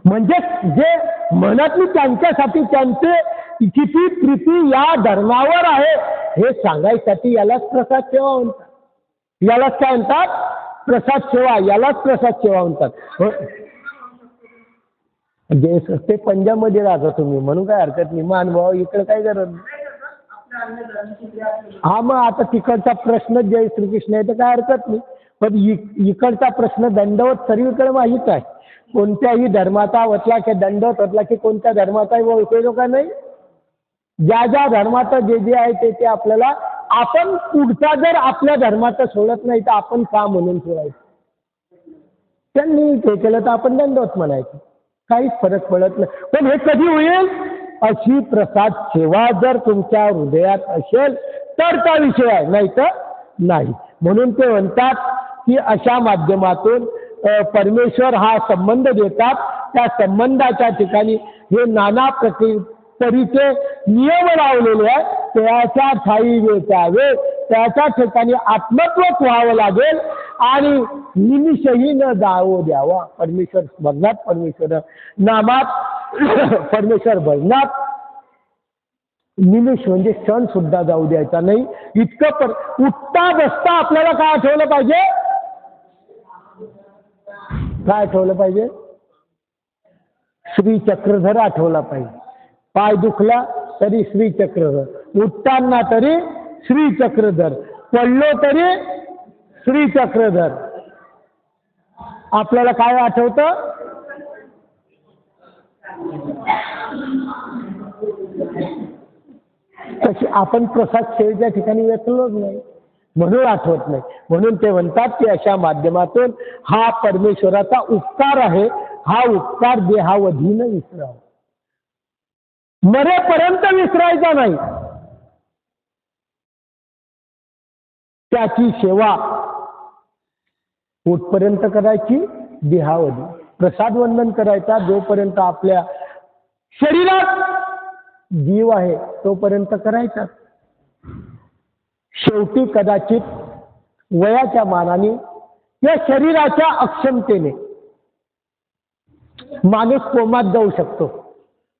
म्हणजे जे म्हणत मी त्यांच्यासाठी त्यांचे किती प्रीती या धर्मावर आहे हे सांगायसाठी यालाच प्रसाद सेवा म्हणतात. यालाच काय म्हणतात, प्रसाद सेवा. यालाच प्रसाद सेवा म्हणतात. जे ते पंजाबमध्ये राहता तुम्ही म्हणून काय हरकत नाही. मानभाव इकडे काय गरज. हा मग आता तिकडचा प्रश्न जय श्रीकृष्ण आहे तर काय हरकत नाही. पण इकडचा प्रश्न दंडवत सर्वीकडे माहीत आहे. कोणत्याही धर्माचा वतला की दंडवत वतला की कोणत्या धर्माचाही ओळखेलो का नाही. ज्या ज्या धर्माचं जे जे आहे ते आपल्याला, आपण पुढचा जर आपल्या धर्माचं सोडत नाही तर आपण का म्हणून सोडायचं. त्यांनी ते केलं तर आपण दंडवत म्हणायचं, काहीच फरक पडत नाही. पण हे कधी होईल? अशी प्रसाद सेवा जर तुमच्या हृदयात असेल तर त्या विषय आहे, नाही तर नाही. म्हणून ते म्हणतात की अशा माध्यमातून परमेश्वर हा संबंध देतात. त्या संबंधाच्या ठिकाणी हे नाना परीचे नियम लावलेले आहेत. त्याच्या ठायी वेचावे, त्याच्या ठिकाणी आत्मत्वच व्हावं लागेल आणि निमिषही न जावो द्यावा. परमेश्वर स्मरणात, परमेश्वर नामात, परमेश्वर भजनात निमिष म्हणजे क्षण सुद्धा जाऊ द्यायचा नाही. इतकं उठता बसता आपल्याला काय आठवलं पाहिजे? काय आठवलं पाहिजे? श्री चक्रधर आठवला पाहिजे. पाय दुखला तरी श्री चक्रधर, उठताना तरी श्री चक्रधर, पडलो तरी श्री चक्रधर. आपल्याला काय आठवतं? तशी आपण प्रसाद सेवेच्या ठिकाणी वेचलोच नाही, म्हणून आठवत नाही. म्हणून ते म्हणतात की अशा माध्यमातून हा परमेश्वराचा उपकार आहे. हा उपकार देहावधीनं विसरावा, मरेपर्यंत विसरायचा नाही. त्याची सेवा पोटपर्यंत करायची, देहावधी. प्रसाद वंदन करायचा जोपर्यंत आपल्या शरीरात जीव आहे तोपर्यंत करायचा. शेवटी कदाचित वयाच्या मानाने या शरीराच्या अक्षमतेने माणूस कोमात जाऊ शकतो.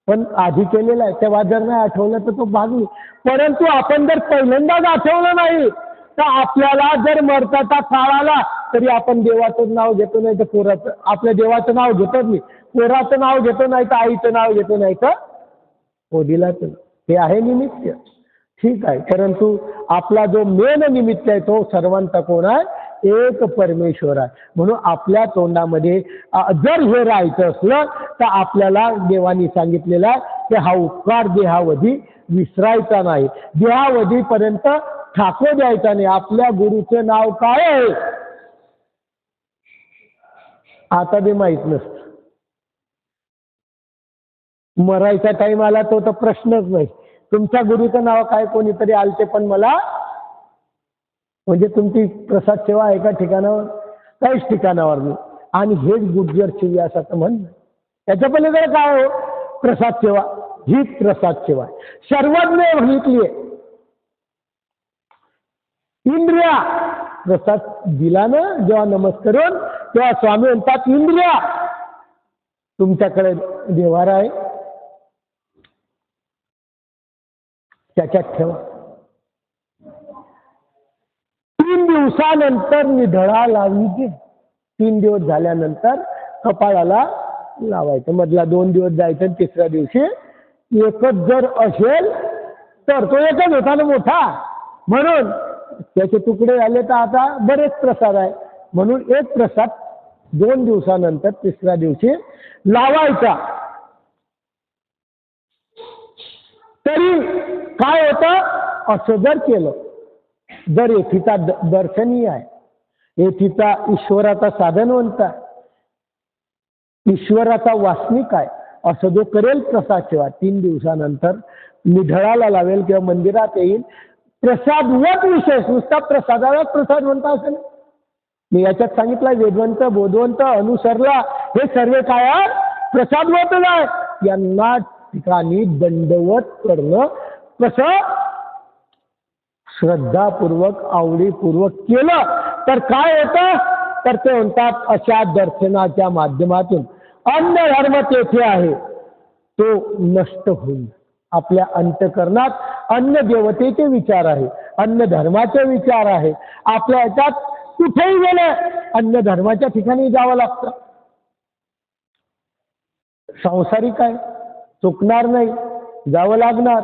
पण आधी केलेला आहे तेव्हा जर नाही आठवलं तर तो भागली. परंतु आपण जर पहिल्यांदाच आठवलं नाही तर आपल्याला जर मरताचा काळ आला तरी आपण देवाचं नाव घेतो, नाही तर पोराचं, आपल्या देवाचं नाव घेतच नाही, पोराचं नाव घेतो, नाही तर आईचं नाव घेतो, नाही तर वडिलाचं. हे आहे निमित्त, ठीक आहे. परंतु आपला जो मेन निमित्त आहे तो सर्वांचा कोण आहे? एक परमेश्वर आहे. म्हणून आपल्या तोंडामध्ये जर हे राहायचं असलं तर आपल्याला देवानी सांगितलेलं आहे की हा उपकार देहावधी विसरायचा नाही, देहावधीपर्यंत ठाकू द्यायचा नाही. आपल्या गुरुचे नाव काय आहे आता ते माहित नसतं. मरायचा टाइम आला तो तर प्रश्नच नाही. तुमच्या गुरुचं नाव काय? कोणीतरी आलते पण मला, म्हणजे तुमची प्रसाद सेवा आहे का ठिकाणावर? काहीच ठिकाणावर नाही. आणि हेच गुर्जर सेवा असं म्हणणं. त्याच्या पलीकडे काय हो? प्रसाद सेवा हीच प्रसाद सेवा आहे. सर्वज्ञ सांगितली आहे. इंद्रिया प्रसाद दिला ना जेव्हा नमस्कारून, तेव्हा स्वामी म्हणतात इंद्रिया तुमच्याकडे देवार आहे, त्याच्यात ठेवा. 3 दिवसानंतर निधळा लावायची. 3 दिवस झाल्यानंतर कपाळाला लावायचं. मधला 2 दिवस जायचं, तिसऱ्या दिवशी एकच जर असेल तर तो एकच होता ना मोठा, म्हणून त्याचे तुकडे झाले तर आता बरेच प्रसाद आहे. म्हणून एक प्रसाद 2 दिवसानंतर तिसऱ्या दिवशी लावायचा. तरी काय होतं? असं जर केलं, जर एकीचा दर्शनीय आहे, एकीचा ईश्वराचा साधनवंत आहे, ईश्वराचा वासनिक आहे, असं जो करेल प्रसाद सेवा 3 दिवसानंतर निधळाला लावेल किंवा मंदिरात येईल, प्रसादवत विशेष, नुसता प्रसादाला प्रसाद म्हणता असेल. मी याच्यात सांगितलं वेदवंत, बोधवंत, अनुसरला हे सर्व काय आहे? प्रसादवतच आहे. यांना ठिकाणी दंडवत करणं कसं? श्रद्धापूर्वक आवडीपूर्वक केलं तर काय होतं? तर ते म्हणतात अशा दर्शनाच्या माध्यमातून अन्य धर्म तेथे आहे तो नष्ट होईल. आपल्या अंतःकरणात अन्य देवतेचे विचार आहे, अन्य धर्माचे विचार आहे. आपल्या याच्यात कुठेही गेलं अन्य धर्माच्या ठिकाणी जावं लागतं. सांसारिक आहे, चुकणार नाही, जावं लागणार.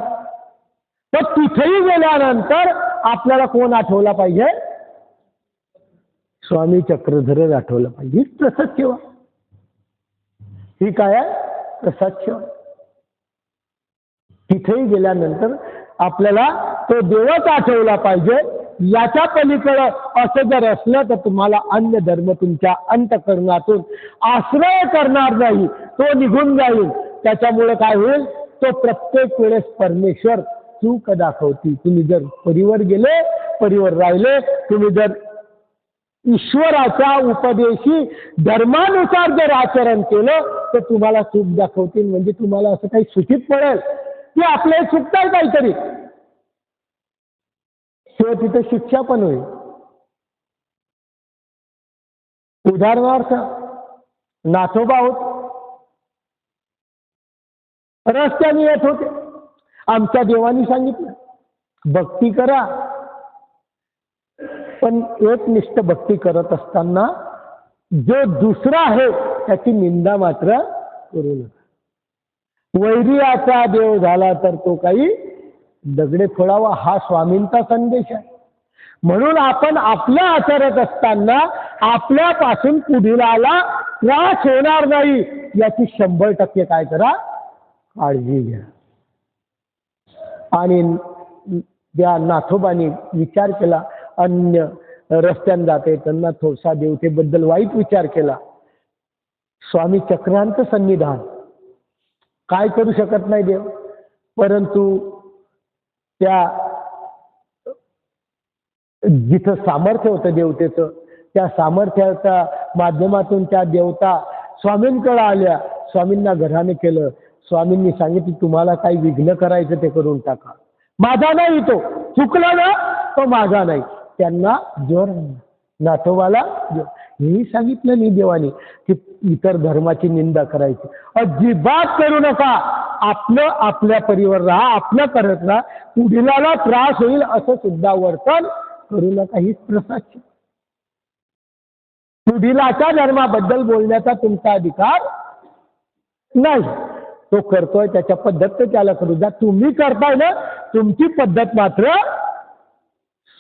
तर तिथेही गेल्यानंतर आपल्याला कोण आठवला पाहिजे? स्वामी चक्रधर आठवलं पाहिजे. हीच प्रसाद सेवा. ही काय आहे? प्रसाद सेवा. तिथेही गेल्यानंतर आपल्याला तो देवच आठवला पाहिजे याच्या पलीकडं असं जर असलं तर तुम्हाला अन्य धर्म तुमच्या अंतःकरणातून आश्रय करणार नाही, तो निघून जाईल. त्याच्यामुळे काय होईल, तो प्रत्येक वेळेस परमेश्वर चूक दाखवती. तुम्ही जर परीवर गेले, परीवर राहिले, तुम्ही जर ईश्वराच्या उपदेशी धर्मानुसार जर आचरण केलं तर तुम्हाला चूक दाखवतील. म्हणजे तुम्हाला असं काही सूचित पडेल की आपले चुकताय काहीतरी, किंवा तिथे शिक्षा पण होईल. उदाहरणार्थ नाथोबा होत, रस्त्याने येत होते. आमच्या देवानी सांगितलं भक्ती करा, पण एकनिष्ठ भक्ती करत असताना जो दुसरा आहे त्याची निंदा मात्र करू नका. वैरियाचा देव झाला तर तो काही दगडे फोडावा, हा स्वामींचा संदेश आहे. म्हणून आपण आपलं आचरत असताना आपल्यापासून पुढीलाला त्रास होणार नाही याची 100% काय करा, काळजी घ्या. आणि त्या नाथोबाने विचार केला, अन्य रस्त्याने जाते त्यांना थोडसा देवतेबद्दल वाईट विचार केला. स्वामी चक्रांत सन्निधान, काय करू शकत नाही देव, परंतु त्या जिथं सामर्थ्य होतं देवतेचं, त्या सामर्थ्याच्या माध्यमातून त्या देवता स्वामींकडे आल्या. स्वामींना घराने केलं. स्वामींनी सांगितलं तुम्हाला काही विघ्न करायचं ते करून टाका, माझा नाही, तो चुकला ना तो माझा नाही. त्यांना जोर, नाथोबाला हेही सांगितलं नाही देवानी की इतर धर्माची निंदा करायची, अजिबात करू नका. आपलं आपल्या परीवर राहा, आपलं करत राहा, पुढीलाला त्रास होईल असं सुद्धा वर्तन करू नका. हीच प्रसाद. पुढीलाच्या धर्माबद्दल बोलण्याचा तुमचा अधिकार नाही. तो करतोय त्याच्या पद्धत तर त्याला करू द्या. तुम्ही करताय ना, तुमची पद्धत मात्र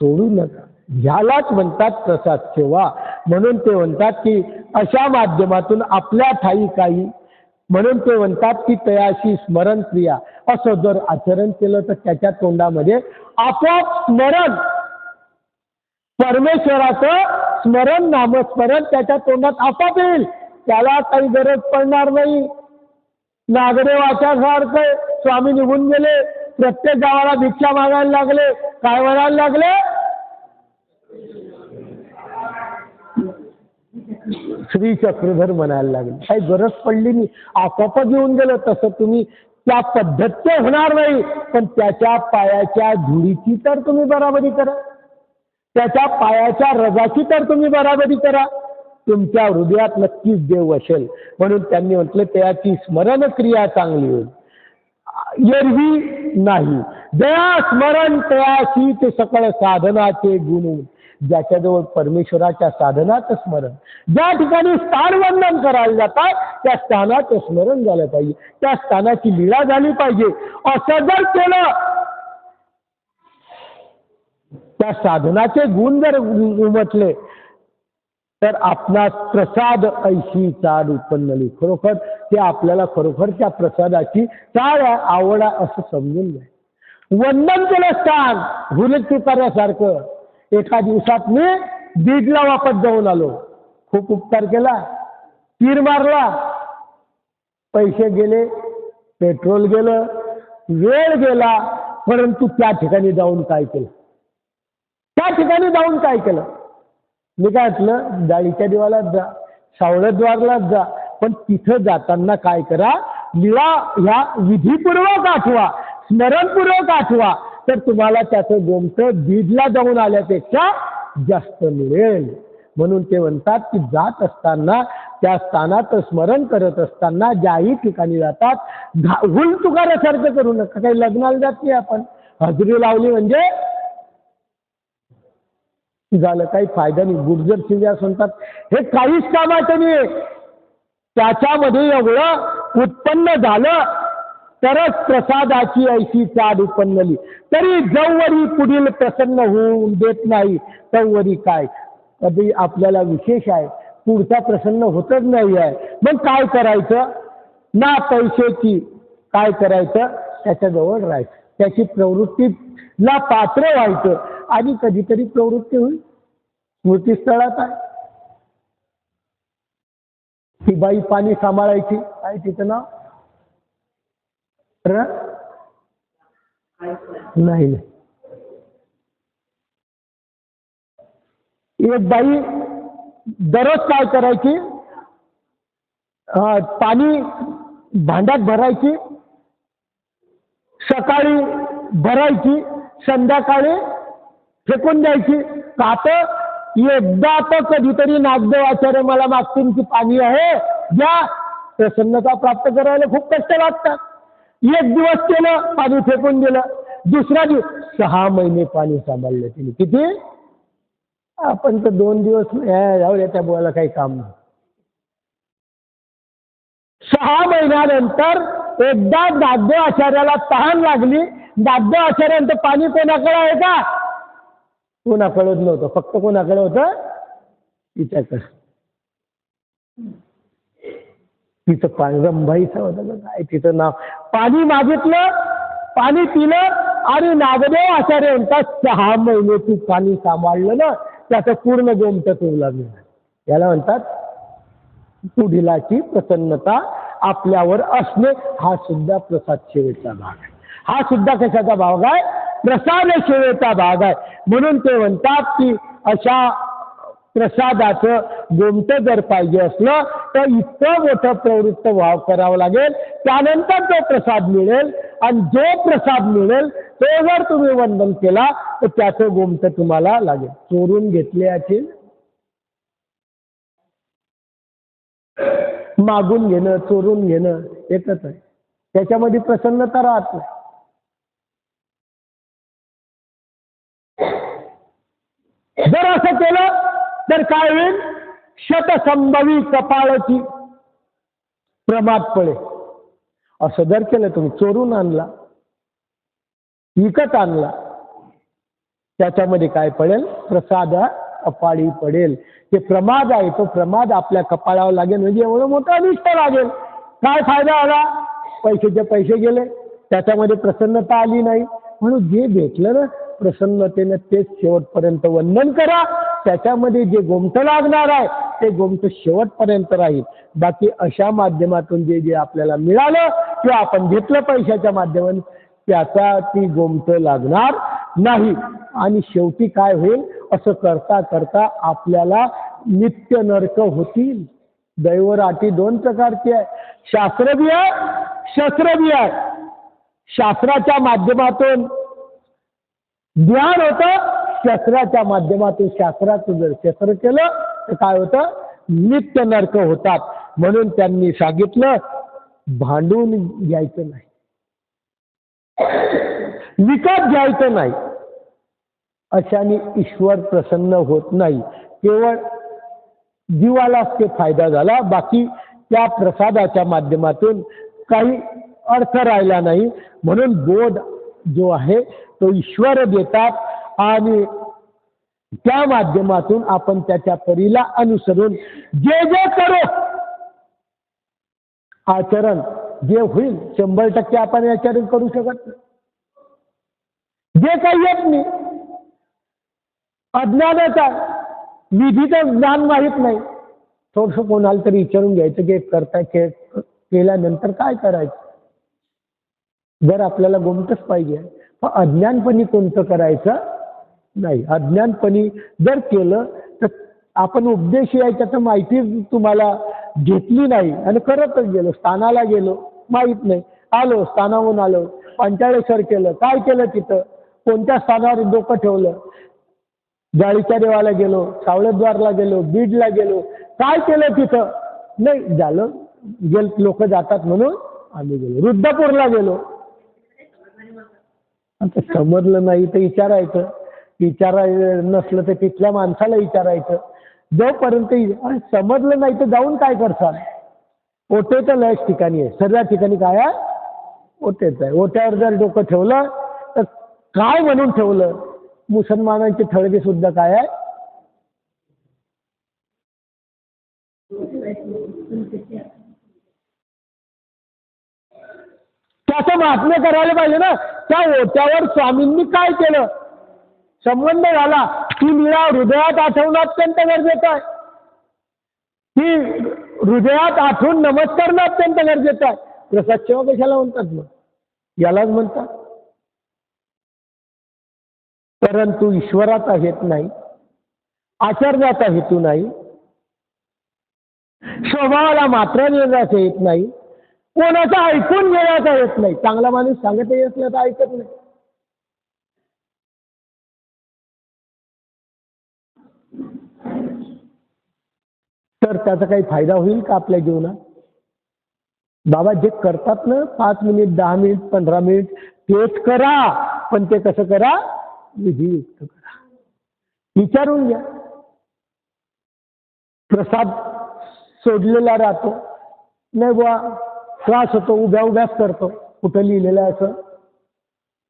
सोडू नका. ह्यालाच म्हणतात प्रसाद सेवा. म्हणून ते म्हणतात की अशा माध्यमातून आपल्या ठाई काही, म्हणून ते म्हणतात की तयाशी स्मरण क्रिया, असं जर आचरण केलं तर त्याच्या तोंडामध्ये आपोआप स्मरण, परमेश्वराचं स्मरण, नामस्मरण त्याच्या तोंडात आपोआप येईल. त्याला काही गरज पडणार नाही. नागडे वाच्यासारखं स्वामी निघून गेले, प्रत्येक गावाला भिक्षा मागायला लागले, काय म्हणायला लागले, श्री चक्रधर म्हणायला लागले. काही गरज पडली नाही, आपोआपच येऊन गेलं. तसं तुम्ही त्या पद्धतीचे होणार नाही, पण त्याच्या पायाच्या धुळीची तर तुम्ही बराबरी करा, त्याच्या पायाच्या रजाची तर तुम्ही बराबरी करा. तुमच्या हृदयात नक्कीच देव असेल. म्हणून त्यांनी म्हटलं त्याची स्मरण क्रिया चांगली होईल, एरवी नाही. दया स्मरण तयाशी ते सकळ साधनाचे गुण. ज्याच्याजवळ परमेश्वराच्या साधनाचं स्मरण, ज्या ठिकाणी स्थानवंदन करायला जातात त्या स्थानाचं स्मरण झालं पाहिजे, त्या स्थानाची लीला झाली पाहिजे. असं जर केलं, त्या साधनाचे गुण जर उमटले तर आपला प्रसाद ऐशी चाड उत्पन्नली. खरोखर ते आपल्याला खरोखर त्या प्रसादाची चाड आवड असं समजून घ्या. वंदन केलं स्थान हुलकी करण्यासारखं. एका दिवसात मी बीडला वापस जाऊन आलो, खूप उपकार केला, तीर मारला, पैसे गेले, पेट्रोल गेलं, वेळ गेला, परंतु त्या ठिकाणी जाऊन काय केलं, त्या ठिकाणी जाऊन काय केलं, मी काय म्हटलं डाळीच्या देवालाच जा, सावळद्वारलाच जा, पण तिथं जाताना काय करा, लीळा ह्या विधीपूर्वक आठवा, स्मरणपूर्वक आठवा, तर तुम्हाला त्याचं गोमतं बीडला जाऊन आल्यापेक्षा जास्त मिळेल. म्हणून ते म्हणतात की जात असताना त्या स्थानात स्मरण करत असताना ज्याही ठिकाणी जातात हुल तुकारासारखं करू नका. काही लग्नाला जात नाही आपण, हजेरी लावली म्हणजे झालं, काही फायदा नाही. गुर्जर सिंग म्हणतात हे काहीच कामाचं नाही, त्याच्यामध्ये एवढं उत्पन्न झालं तरच प्रसादाची ऐशी चाड उत्पन्नली. तरी जवरी पुढील प्रसन्न होऊन देत नाही तवरी काय. कधी आपल्याला विशेष आहे, पुढचा प्रसन्न होतच नाही आहे, मग काय करायचं ना, पैशाची काय करायचं, त्याच्याजवळ राहायचं, त्याची प्रवृत्तीला पात्र व्हायचं. आणि कधीतरी प्रवृत्ती होईल. स्मृतीस्थळात आहे. ती बाई पाणी सांभाळायची, काय तिचं नाव? नाही. एक बाई दररोज काय करायची, पाणी भांड्यात भरायची, सकाळी भरायची, संध्याकाळी फेकून द्यायची. का तर एकदा तर कधीतरी नागदेव आचार्य मला मागतील की पाणी आहे ज्या प्रसन्नता प्राप्त करायला खूप कष्ट लागतात. एक दिवस केलं, पाणी फेकून दिलं. दुसरा दिवस 6 महिने पाणी सांभाळलं तिने. किती? आपण तर 2 दिवस जाऊ त्या बोलायला काही काम नाही. 6 महिन्यानंतर एकदा नागदेव आचार्याला तहान लागली. नागदेव आचार्यांचं पाणी कोणाकडे आहे का? कोणाकडेच नव्हतं, फक्त कोणाकडे होतं? तिच्याकडे. तिचं पाणी रंभाईचं होतं काय तिचं नाव. पाणी मागितलं, पाणी पिलं आणि नागदेव आचार्य म्हणतात 6 महिने तू पाणी सांभाळलं ना, त्याचं पूर्ण गोमट तुला मिळालं. याला म्हणतात पुढीलाची प्रसन्नता आपल्यावर असणे. हा सुद्धा प्रसाद सेवेचा भाग आहे. हा सुद्धा कशाचा भाग आहे? प्रसाद सेवेचा भाग आहे. म्हणून ते म्हणतात की अशा प्रसादाचं गोमट जर पाहिजे असलं तर इतकं मोठं प्रवृत्त भाव करावं लागेल, त्यानंतर तो प्रसाद मिळेल. आणि जो प्रसाद मिळेल तो जर तुम्ही वंदन केला तर त्याचं गोमट तुम्हाला लागेल. चोरून घेतल्याचे मागून घेणं, चोरून घेणं एकच आहे. त्याच्यामध्ये प्रसन्नता राहत नाही. जर असं केलं तर काय होईल? शतसंभवी कपाळाची प्रमाद पडे. असं जर केलं, तुम्ही चोरून आणला, विकत आणला, त्याच्यामध्ये काय पडेल? प्रसाद कपाळी पडेल. ते प्रमाद आहे, तो प्रमाद आपल्या कपाळावर लागेल. म्हणजे एवढं मोठं अनिष्ट लागेल. काय फायदा आला? पैशाचे पैसे गेले, त्याच्यामध्ये प्रसन्नता आली नाही. म्हणून जे भेटलं ना प्रसन्नतेने तेच शेवटपर्यंत वंदन करा. त्याच्यामध्ये जे गोमट लागणार आहे ते गोमट शेवटपर्यंत राहील. बाकी अशा माध्यमातून जे जे आपल्याला मिळालं किंवा आपण घेतलं पैशाच्या माध्यमातून, त्याचा ती गोमट लागणार नाही. आणि शेवटी काय होईल? असं करता करता आपल्याला नित्य नरक होतील. दैवराटी 2 प्रकारची आहे. शास्त्र बी आहे, शस्त्र बी आहे. शास्त्राच्या माध्यमातून ज्ञान होतं, शस्त्राच्या माध्यमातून शास्त्राचं जर शस्त्र केलं तर काय होतं? नित्य नरक होतात. म्हणून त्यांनी सांगितलं भांडून घ्यायचं नाही, विकत घ्यायचं नाही. अशाने ईश्वर प्रसन्न होत नाही. केवळ जीवालाच ते फायदा झाला, बाकी त्या प्रसादाच्या माध्यमातून काही अर्थ राहिला नाही. म्हणून बोध जो आहे तो ईश्वर देतात आणि त्या माध्यमातून आपण त्याच्या परीला अनुसरून जे जे करू, आचरण जे होईल 100% आपण आचरण करू शकत नाही. जे काही येत नाही, अज्ञानाचा विधीचं ज्ञान माहित नाही. थोडस कोणाला तरी विचारून घ्यायचं की करता केल्यानंतर काय करायचं. जर आपल्याला गोमटच पाहिजे, पण अज्ञानपणी कोणतं करायचं नाही. अज्ञानपणी जर केलं तर आपण उपदेश यायच्या तर माहिती तुम्हाला घेतली नाही आणि करतच गेलो. स्थानाला गेलो, माहित नाही, आलो, स्थानाहून आलो, पंचाळेश्वर केलं, काय केलं तिथं, कोणत्या स्थानावर डोकं ठेवलं, जाळीच्या देवाला गेलो, सावळेद्वारला गेलो, बीडला गेलो, काय केलं तिथं नाही झालं. लोक जातात म्हणून आम्ही गेलो. रुद्रपूरला गेलो, आता समजलं नाही तर विचारायचं, विचारायचं नसलं तर तिथल्या माणसाला विचारायचं. जोपर्यंत समजलं नाही तर जाऊन काय करतात? ओटे तर लयच ठिकाणी आहे, सर्व ठिकाणी काय आहे? ओटेच आहे. ओट्यावर जर डोकं ठेवलं तर काय म्हणून ठेवलं? मुसलमानांचे थळगे सुद्धा काय आहे? त्याचं महात्म्य करायला पाहिजे ना. त्या ओट्यावर स्वामींनी काय केलं? संबंध झाला ती लीळा हृदयात आठवणं अत्यंत गरजेचं आहे. ती हृदयात आठवून नमस्कारणं अत्यंत गरजेचं आहे. प्रसाद सेवा कशाला म्हणतात मग? यालाच म्हणतात. परंतु ईश्वराचा हेतू नाही, आचरण्याचा हेतू नाही, स्वभावाला मात्र देण्याचा येत नाही, कोणाचा ऐकून घेण्याचा येत नाही. चांगला माणूस सांगतही असलं तर ऐकत नाही. तर त्याचा काही फायदा होईल का आपल्या जीवनात? बाबा जे करतात ना 5 मिनिट 10 मिनिट 15 मिनिट तेच करा, पण ते कसं करा? विधियुक्त करा. विचारून घ्या. प्रसाद सोडलेला राहतो, नाही बुवा त्रास होतो, उभ्या उभ्याच करतो. कुठं लिहिलेलं आहे असं?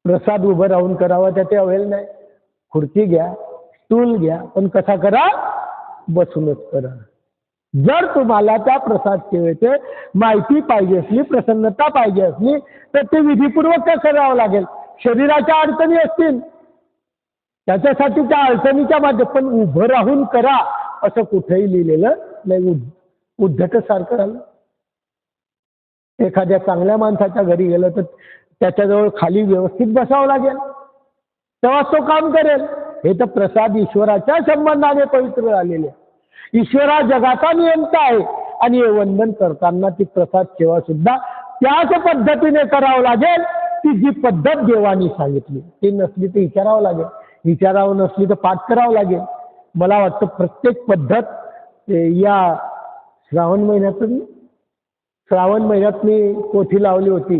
प्रसाद उभं राहून करावा त्याचे अवेल नाही. खुर्ची घ्या, स्टूल घ्या, पण कसा करा? बसूनच करा. जर तुम्हाला त्या प्रसाद सेवेचे माहिती पाहिजे असली, प्रसन्नता पाहिजे असली, तर ते विधीपूर्वक करावं लागेल. शरीराच्या अडचणी असतील त्याच्यासाठी त्या अडचणीच्या माध्यमात पण उभं राहून करा असं कुठेही लिहिलेलं नाही. उद्धट सारखं झालं. एखाद्या चांगल्या माणसाच्या घरी गेलं तर त्याच्याजवळ खाली व्यवस्थित बसावं लागेल, तेव्हा तो काम करेल. हे तर प्रसाद ईश्वराच्या संबंधाने पवित्र झालेले. ईश्वरा जगाचा नियंता आहे आणि हे वंदन करताना ती प्रसाद सेवा सुद्धा त्याच पद्धतीने करावं लागेल ती जी पद्धत देवानी सांगितली. ती नसली तर विचारावं लागेल, विचारावं नसली तर पाठ करावं लागेल. मला वाटतं प्रत्येक पद्धत या श्रावण महिन्यात मी पोथी लावली होती.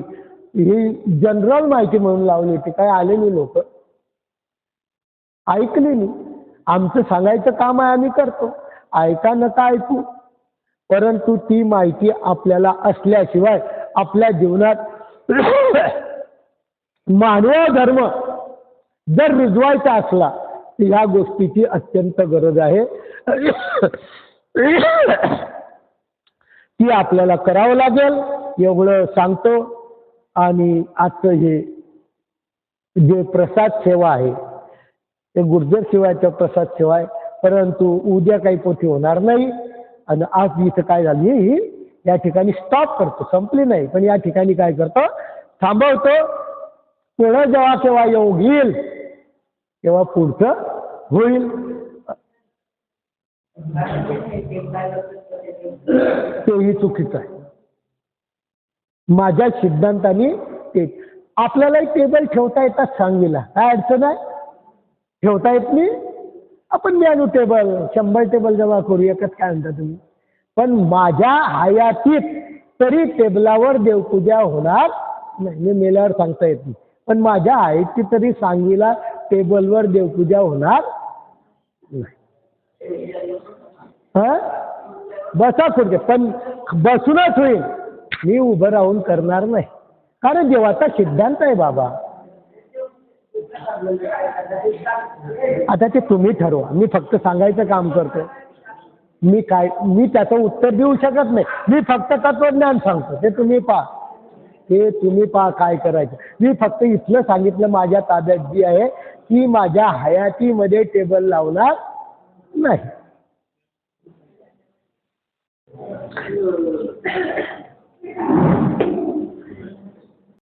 ही जनरल माहिती म्हणून लावली होती. काय आलेली लोक ऐकलेली. आमचं सांगायचं काम आहे, आम्ही करतो. ऐका नका ऐकू, परंतु ती माहिती आपल्याला असल्याशिवाय आपल्या जीवनात मानव धर्म जर रुजवायचा असला तर ह्या गोष्टीची अत्यंत गरज आहे. ती आपल्याला करावं लागेल एवढं सांगतो. आणि आजचं हे जे प्रसाद सेवा आहे ते गुर्जर शिवायचं प्रसाद सेवा आहे. परंतु उद्या काही पोथी होणार नाही. आणि आज इथं काय झाली, या ठिकाणी स्टॉप करतो. संपली नाही, पण या ठिकाणी काय करतो, थांबवतो. पुढं जेव्हा केव्हा योग येईल तेव्हा पुढचं होईल. तेही चुकीचं आहे. माझ्या सिद्धांताने ते आपल्यालाही टेबल ठेवता येतात सांगलीला, काय अडचण आहे? ठेवता येत नाही. आपण आणू टेबल, 100 टेबल जमा करू, एकच काय म्हणता तुम्ही. पण माझ्या हयातीत तरी टेबलावर देवपूजा होणार नाही. मी मेल्यावर सांगता येत नाही, पण माझ्या हयातीत तरी सांगलीला टेबलवर देवपूजा होणार नाही. बसा खुर्ची, पण बसूनच होईल. मी उभं राहून करणार नाही, कारण देवाचा सिद्धांत आहे बाबा. आता ते तुम्ही ठरवा. मी फक्त सांगायचं काम करतो. मी त्याचं उत्तर देऊ शकत नाही. मी फक्त तत्वज्ञान सांगतो. ते तुम्ही पहा काय करायचं. मी फक्त इथलं सांगितलं, माझ्या ताब्यात जी आहे ती माझ्या हयातीमध्ये टेबल लावणार नाही.